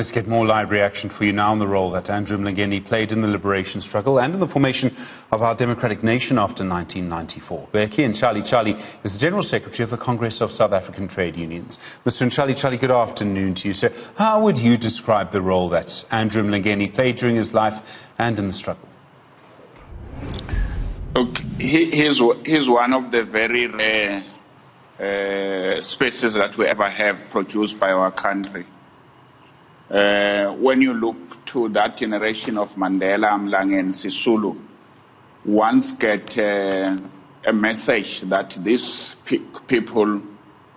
Let's get more live reaction for you now on the role that Andrew Mlangeni played in the liberation struggle and in the formation of our democratic nation after 1994. Bheki Ntshantshali is the General Secretary of the Congress of South African Trade Unions. Mr. Ntshantshali, good afternoon to you, sir. How would you describe the role that Andrew Mlangeni played during his life and in the struggle? Look, he's one of the very rare species that we ever have produced by our country. When you look to that generation of Mandela, Mlangeni, Sisulu, once get a message that these people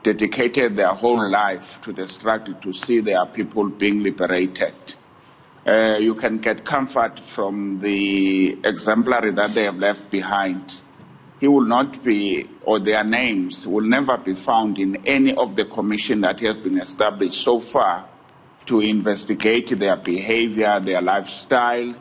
dedicated their whole life to the struggle to see their people being liberated. You can get comfort from the exemplary that they have left behind. He will not be, or their names will never be found in any of the commission that has been established so far to investigate their behavior, their lifestyle,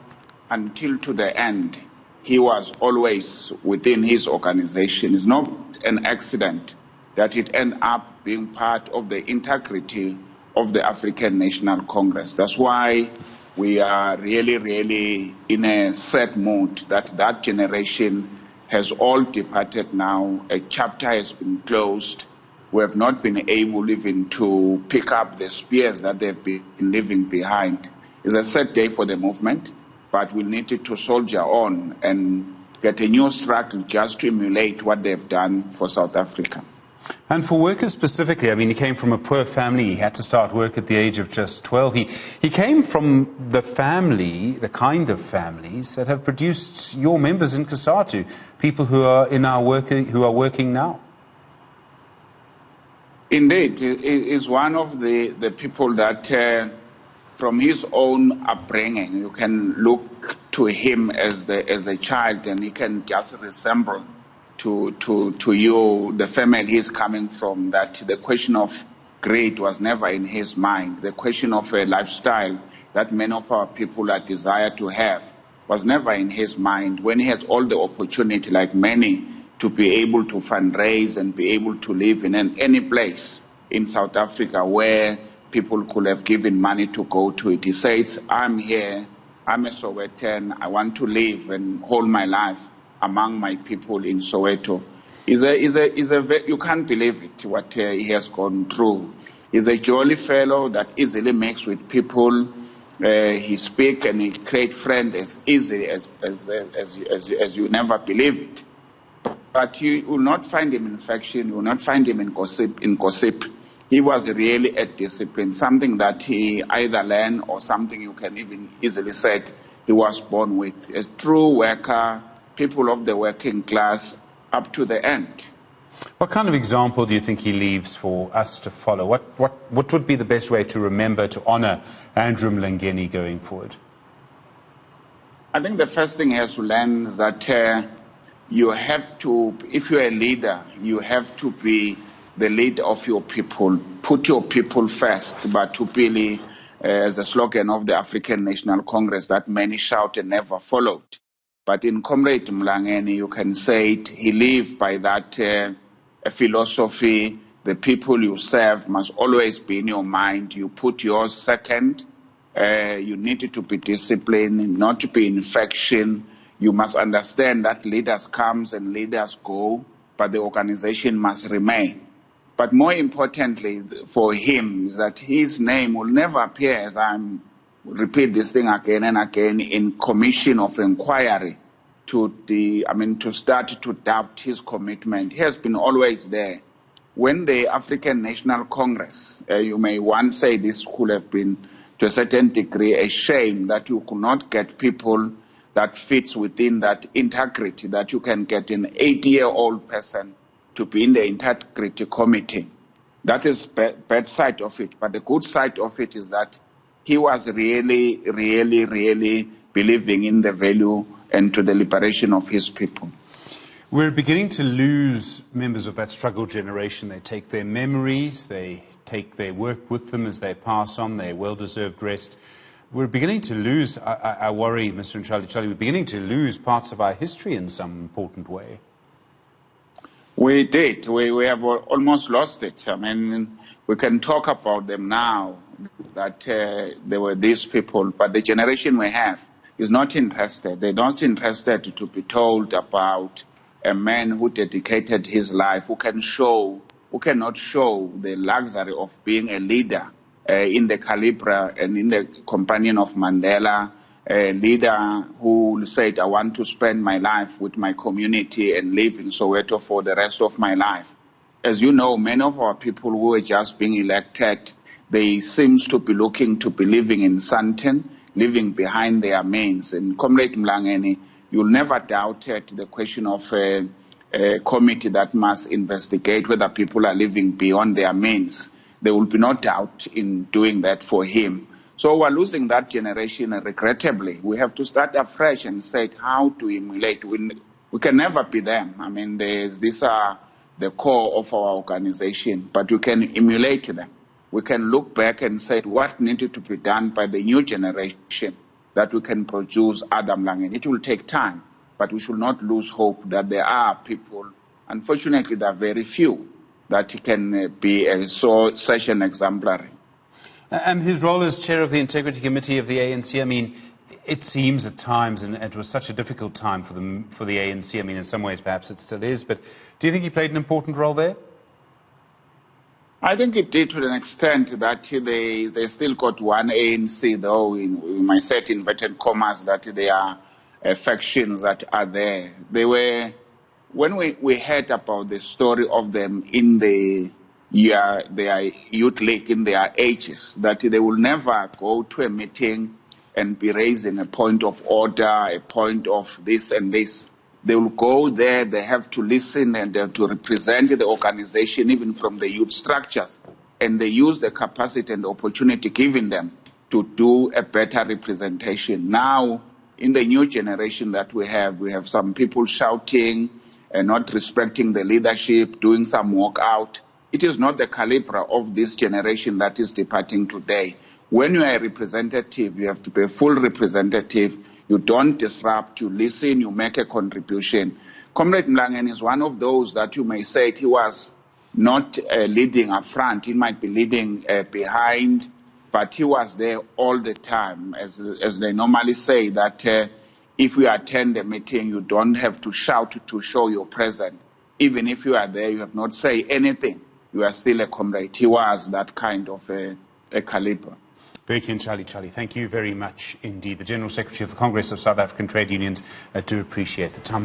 until to the end. He was always within his organization. It's not an accident that it ended up being part of the integrity of the African National Congress. That's why we are really in a sad mood that generation has all departed now. A chapter has been closed. We have not been able even to pick up the spears that they've been leaving behind. It's a sad day for the movement, but we need to soldier on and get a new struggle just to emulate what they've done for South Africa. And for workers specifically, I mean, he came from a poor family. He had to start work at the age of just 12. He came from the family, the kind of families that have produced your members in Cosatu, people who are working now. Indeed, he is one of the people that, from his own upbringing, you can look to him as the child, and he can just resemble to you, the family he's coming from, that the question of greed was never in his mind. The question of a lifestyle that many of our people are desire to have was never in his mind. When he had all the opportunity, like many, to be able to fundraise and be able to live in any place in South Africa where people could have given money to go to it. He says, I'm here, I'm a Sowetan, I want to live and hold my life among my people in Soweto. You can't believe it, what he has gone through. He's a jolly fellow that easily makes with people. He speaks and he creates friends as easy as you never believe it. But you will not find him in faction, you will not find him in gossip. He was really a discipline, something that he either learned or something you can even easily say he was born with. A true worker, people of the working class, up to the end. What kind of example do you think he leaves for us to follow? What would be the best way to remember, to honor Andrew Mlangeni going forward? I think the first thing he has to learn is that you have to, if you're a leader, you have to be the leader of your people. Put your people first, but to really, as a slogan of the African National Congress that many shout and never followed. But in Comrade Mlangeni, you can say it, he lived by that philosophy. The people you serve must always be in your mind. You put yours second. You need to be disciplined, not to be in faction. You must understand that leaders come and leaders go, but the organization must remain. But more importantly for him is that his name will never appear, as repeat this thing again and again, in commission of inquiry to start to doubt his commitment. He has been always there. When the African National Congress, you may once say this could have been to a certain degree a shame that you could not get people that fits within that integrity, that you can get an 80-year-old person to be in the integrity committee. That is bad side of it. But the good side of it is that he was really believing in the value and to the liberation of his people. We're beginning to lose members of that struggle generation. They take their memories, they take their work with them as they pass on, their well-deserved rest. We're beginning to lose, I worry, Mr. Ntshantshali, we're beginning to lose parts of our history in some important way. We did. We have almost lost it. I mean, we can talk about them now, that there were these people, but the generation we have is not interested. They're not interested to be told about a man who dedicated his life, who cannot show the luxury of being a leader in the caliber and in the companion of Mandela, a leader who said, I want to spend my life with my community and live in Soweto for the rest of my life. As you know, many of our people who are just being elected, they seem to be looking to be living in Sandton, living behind their means. And Comrade Mlangeni, you'll never doubt the question of a committee that must investigate whether people are living beyond their means. There will be no doubt in doing that for him. So we're losing that generation, and regrettably. We have to start afresh and say how to emulate. We can never be them. I mean, these are the core of our organization, but we can emulate them. We can look back and say what needed to be done by the new generation that we can produce Adam Mlangeni. It will take time, but we should not lose hope that there are people, unfortunately there are very few, that can be such an exemplary. And his role as chair of the Integrity Committee of the ANC, I mean, it seems at times, and it was such a difficult time for the ANC, I mean, in some ways perhaps it still is, but do you think he played an important role there? I think it did, to an extent that they still got one ANC, though, we might set inverted commas, that there are factions that are there. They were, when we heard about the story of them in their youth league, in their ages, that they will never go to a meeting and be raising a point of order, a point of this and this. They will go there, they have to listen and to represent the organization, even from the youth structures. And they use the capacity and the opportunity given them to do a better representation. Now, in the new generation that we have some people shouting and not respecting the leadership, doing some walkout. It is not the caliber of this generation that is departing today. When you are a representative, you have to be a full representative. You don't disrupt, you listen, you make a contribution. Comrade Mlangeni is one of those that you may say he was not leading up front. He might be leading behind, but he was there all the time. As they normally say, that if you attend a meeting, you don't have to shout to show you're present. Even if you are there, you have not said anything. You are still a comrade. He was that kind of a caliber. Bheki Ntshantshali, thank you very much indeed. The General Secretary of the Congress of South African Trade Unions, do appreciate the time.